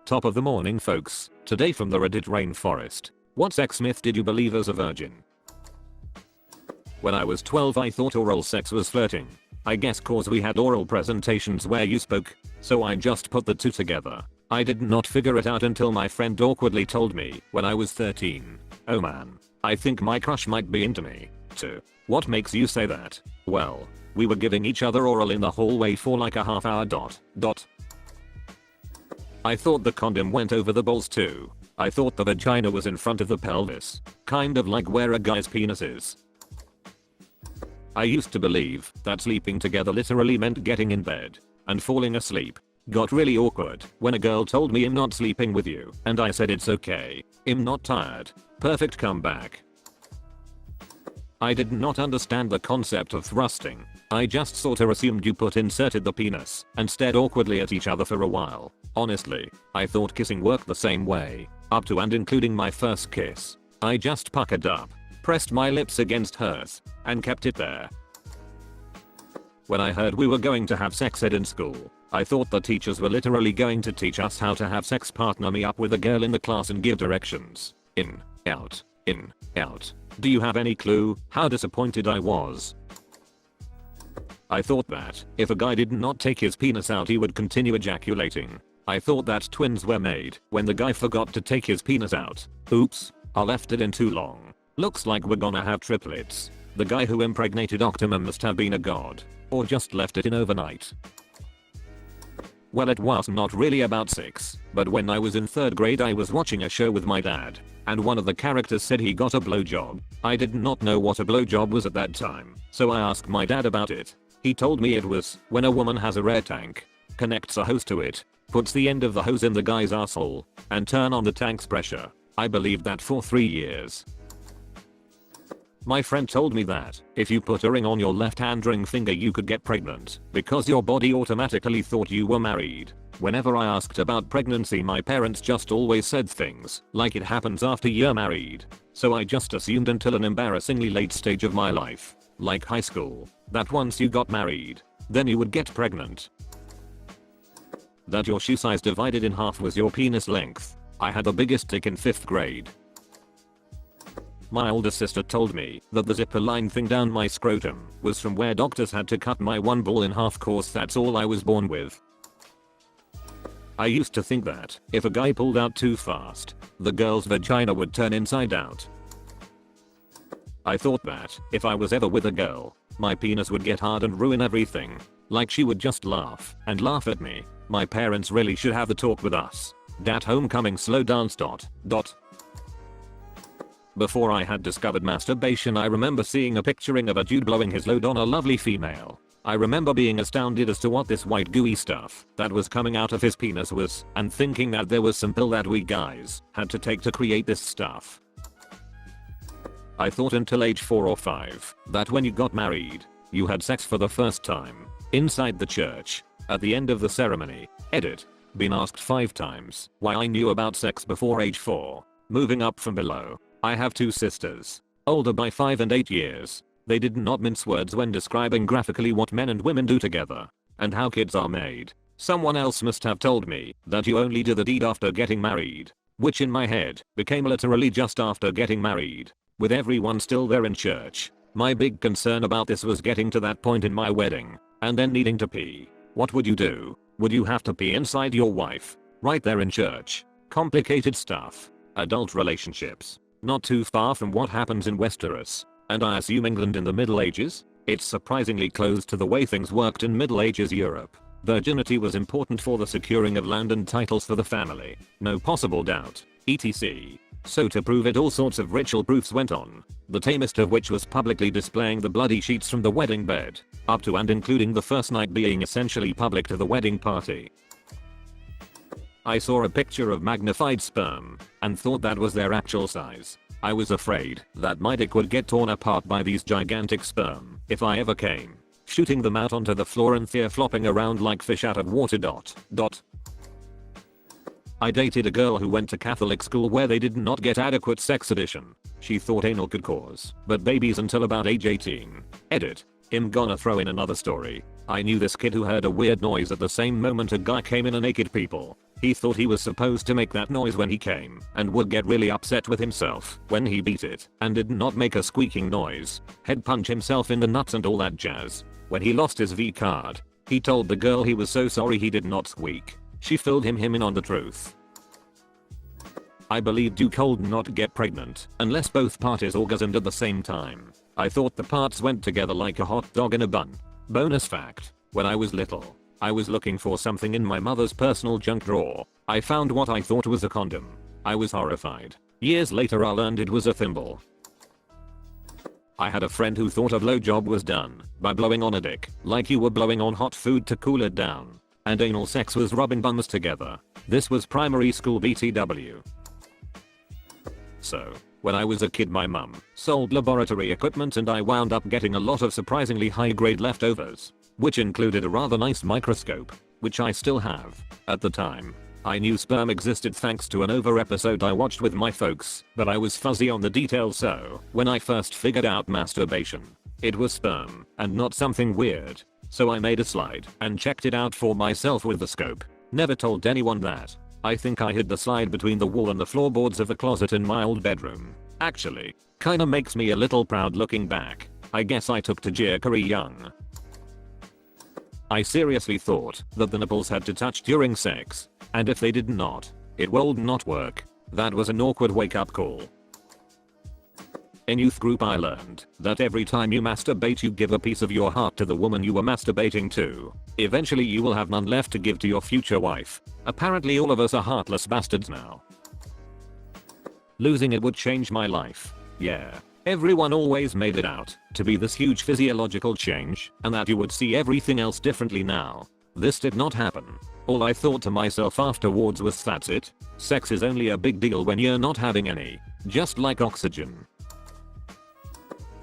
Top of the morning folks, today from the Reddit Rainforest. What sex myth did you believe as a virgin? When I was 12 I thought oral sex was flirting. I guess cause we had oral presentations where you spoke, so I just put the two together. I did not figure it out until my friend awkwardly told me when I was 13. Oh man, I think my crush might be into me, too. What makes you say that? Well, we were giving each other oral in the hallway for like a half hour. I thought the condom went over the balls too. I thought the vagina was in front of the pelvis, kind of like where a guy's penis is. I used to believe that sleeping together literally meant getting in bed and falling asleep. Got really awkward when a girl told me I'm not sleeping with you and I said it's okay, I'm not tired. Perfect comeback. I did not understand the concept of thrusting. I just sorta assumed you inserted the penis and stared awkwardly at each other for a while. Honestly, I thought kissing worked the same way, up to and including my first kiss. I just puckered up, pressed my lips against hers, and kept it there. When I heard we were going to have sex ed in school, I thought the teachers were literally going to teach us how to have sex, partner me up with a girl in the class and give directions. In, out, in, out. Do you have any clue how disappointed I was? I thought that if a guy did not take his penis out he would continue ejaculating. I thought that twins were made when the guy forgot to take his penis out. Oops, I left it in too long. Looks like we're gonna have triplets. The guy who impregnated Optimum must have been a god, or just left it in overnight. Well, it was not really about sex, but when I was in 3rd grade I was watching a show with my dad, and one of the characters said he got a blowjob. I did not know what a blowjob was at that time, so I asked my dad about it. He told me it was when a woman has a air tank, connects a hose to it, puts the end of the hose in the guy's asshole, and turn on the tank's pressure. I believed that for 3 years. My friend told me that if you put a ring on your left hand ring finger you could get pregnant because your body automatically thought you were married. Whenever I asked about pregnancy my parents just always said things like it happens after you're married. So I just assumed until an embarrassingly late stage of my life, like high school, that once you got married, then you would get pregnant. That your shoe size divided in half was your penis length. I had the biggest dick in 5th grade. My older sister told me that the zipper line thing down my scrotum was from where doctors had to cut my one ball in half, cause that's all I was born with. I used to think that if a guy pulled out too fast, the girl's vagina would turn inside out. I thought that if I was ever with a girl, my penis would get hard and ruin everything. Like she would just laugh and laugh at me. My parents really should have the talk with us. Dat homecoming slow dance. Before I had discovered masturbation I remember seeing a picturing of a dude blowing his load on a lovely female. I remember being astounded as to what this white gooey stuff that was coming out of his penis was, and thinking that there was some pill that we guys had to take to create this stuff. I thought until age 4 or 5 that when you got married, you had sex for the first time inside the church at the end of the ceremony. Edit. Been asked 5 times why I knew about sex before age 4. Moving up from below. I have 2 sisters, older by 5 and 8 years. They did not mince words when describing graphically what men and women do together and how kids are made. Someone else must have told me that you only do the deed after getting married, which in my head became literally just after getting married, with everyone still there in church. My big concern about this was getting to that point in my wedding and then needing to pee. What would you do? Would you have to pee inside your wife right there in church? Complicated stuff. Adult relationships. Not too far from what happens in Westeros, and I assume England in the Middle Ages. It's surprisingly close to the way things worked in Middle Ages Europe. Virginity was important for the securing of land and titles for the family. No possible doubt. etc. So to prove it all sorts of ritual proofs went on, the tamest of which was publicly displaying the bloody sheets from the wedding bed, up to and including the first night being essentially public to the wedding party. I saw a picture of magnified sperm and thought that was their actual size. I was afraid that my dick would get torn apart by these gigantic sperm if I ever came, shooting them out onto the floor and fear flopping around like fish out of water. I dated a girl who went to Catholic school where they did not get adequate sex education. She thought anal could cause but babies until about age 18. Edit. I'm gonna throw in another story. I knew this kid who heard a weird noise at the same moment a guy came in a naked people. He thought he was supposed to make that noise when he came and would get really upset with himself when he beat it and did not make a squeaking noise, head punch himself in the nuts and all that jazz. When he lost his V card, he told the girl he was so sorry he did not squeak. She filled him in on the truth. I believed you could not get pregnant unless both parties orgasmed at the same time. I thought the parts went together like a hot dog in a bun. Bonus fact, when I was little, I was looking for something in my mother's personal junk drawer. I found what I thought was a condom. I was horrified. Years later I learned it was a thimble. I had a friend who thought a blowjob was done by blowing on a dick, like you were blowing on hot food to cool it down. And anal sex was rubbing bums together. This was primary school BTW. So, when I was a kid my mum sold laboratory equipment and I wound up getting a lot of surprisingly high grade leftovers, which included a rather nice microscope, which I still have. At the time, I knew sperm existed thanks to an over episode I watched with my folks, but I was fuzzy on the details, so when I first figured out masturbation, it was sperm and not something weird. So I made a slide and checked it out for myself with the scope. Never told anyone that. I think I hid the slide between the wall and the floorboards of the closet in my old bedroom. Actually, kinda makes me a little proud looking back. I guess I took to jerkery young. I seriously thought that the nipples had to touch during sex, and if they did not, it would not work. That was an awkward wake-up call. In youth group I learned that every time you masturbate you give a piece of your heart to the woman you were masturbating to. Eventually you will have none left to give to your future wife. Apparently all of us are heartless bastards now. Losing it would change my life. Yeah. Everyone always made it out to be this huge physiological change and that you would see everything else differently now. This did not happen. All I thought to myself afterwards was that's it. Sex is only a big deal when you're not having any. Just like oxygen.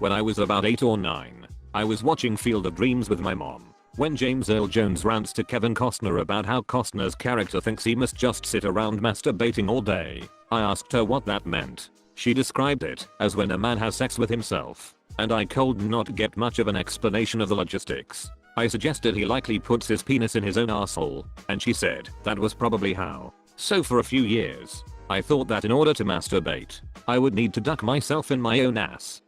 When I was about 8 or 9, I was watching Field of Dreams with my mom. When James Earl Jones rants to Kevin Costner about how Costner's character thinks he must just sit around masturbating all day, I asked her what that meant. She described it as when a man has sex with himself, and I could not get much of an explanation of the logistics. I suggested he likely puts his penis in his own asshole, and she said that was probably how. So for a few years, I thought that in order to masturbate, I would need to duck myself in my own ass.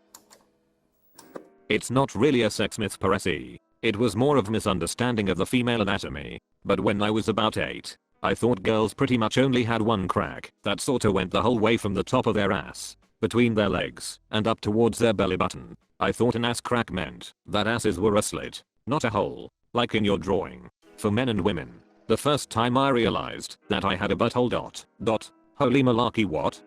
It's not really a sex myth per se. It was more of a misunderstanding of the female anatomy. But when I was about 8, I thought girls pretty much only had one crack that sorta went the whole way from the top of their ass, between their legs, and up towards their belly button. I thought an ass crack meant that asses were a slit, not a hole, like in your drawing. For men and women. The first time I realized that I had a butthole ... Holy malarkey, what?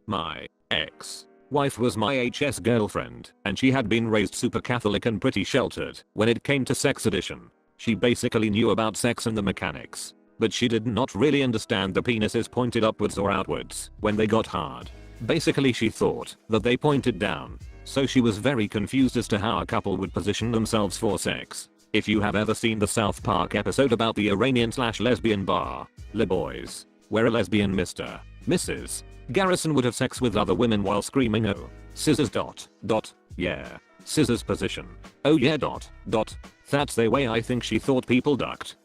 My ex-wife was my HS girlfriend, and she had been raised super Catholic and pretty sheltered when it came to sex addiction. She basically knew about sex and the mechanics, but she did not really understand the penises pointed upwards or outwards when they got hard. Basically she thought that they pointed down, so she was very confused as to how a couple would position themselves for sex. If you have ever seen the South Park episode about the Iranian/lesbian bar, Le Boys, where a lesbian Mr. Mrs. Garrison would have sex with other women while screaming oh, scissors ... yeah, scissors position, oh yeah ... that's the way I think she thought people ducked.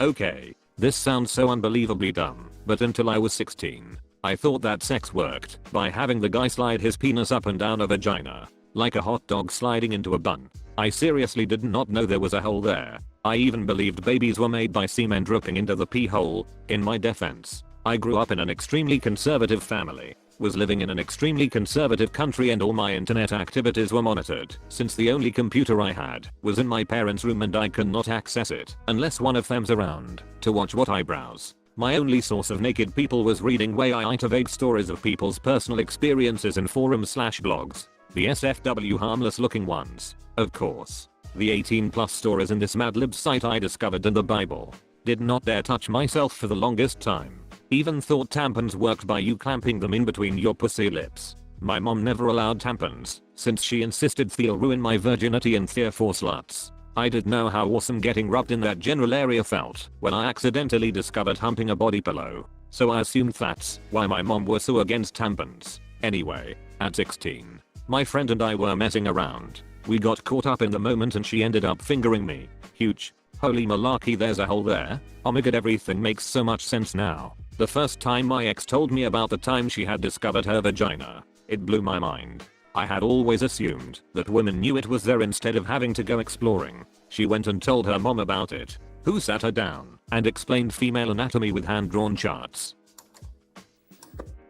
Okay, this sounds so unbelievably dumb, but until I was 16, I thought that sex worked by having the guy slide his penis up and down a vagina, like a hot dog sliding into a bun. I seriously did not know there was a hole there. I even believed babies were made by semen dripping into the pee hole. In my defense, I grew up in an extremely conservative family, was living in an extremely conservative country, and all my internet activities were monitored, since the only computer I had was in my parents' room and I cannot access it unless one of them's around to watch what I browse. My only source of naked people was reading way vague stories of people's personal experiences in forums/blogs. The NSFW harmless looking ones, of course. The 18+ stories in this Mad Lib site I discovered in the Bible. Did not dare touch myself for the longest time. Even thought tampons worked by you clamping them in between your pussy lips. My mom never allowed tampons, since she insisted they'll ruin my virginity and they're for sluts. I did know how awesome getting rubbed in that general area felt when I accidentally discovered humping a body pillow, so I assumed that's why my mom was so against tampons. Anyway, at 16, my friend and I were messing around. We got caught up in the moment and she ended up fingering me. Huge. Holy malarkey, there's a hole there. Oh my god, everything makes so much sense now. The first time my ex told me about the time she had discovered her vagina, it blew my mind. I had always assumed that women knew it was there instead of having to go exploring. She went and told her mom about it, who sat her down and explained female anatomy with hand-drawn charts.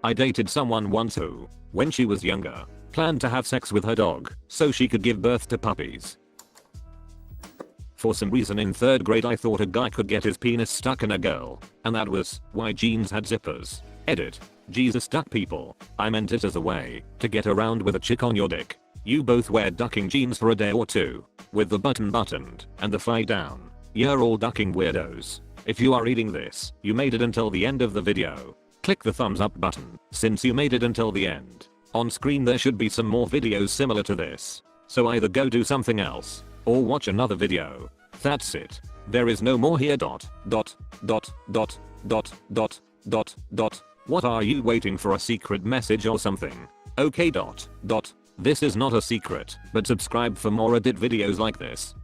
I dated someone once who, when she was younger, planned to have sex with her dog so she could give birth to puppies. For some reason in 3rd grade I thought a guy could get his penis stuck in a girl, and that was why jeans had zippers. Edit. Jesus duck people. I meant it as a way to get around with a chick on your dick. You both wear ducking jeans for a day or two, with the button buttoned and the thigh down. You're all ducking weirdos. If you are reading this, you made it until the end of the video. Click the thumbs up button since you made it until the end. On screen there should be some more videos similar to this. So either go do something else or watch another video. That's it. There is no more here. What are you waiting for, a secret message or something? Okay. This is not a secret, but subscribe for more edit videos like this.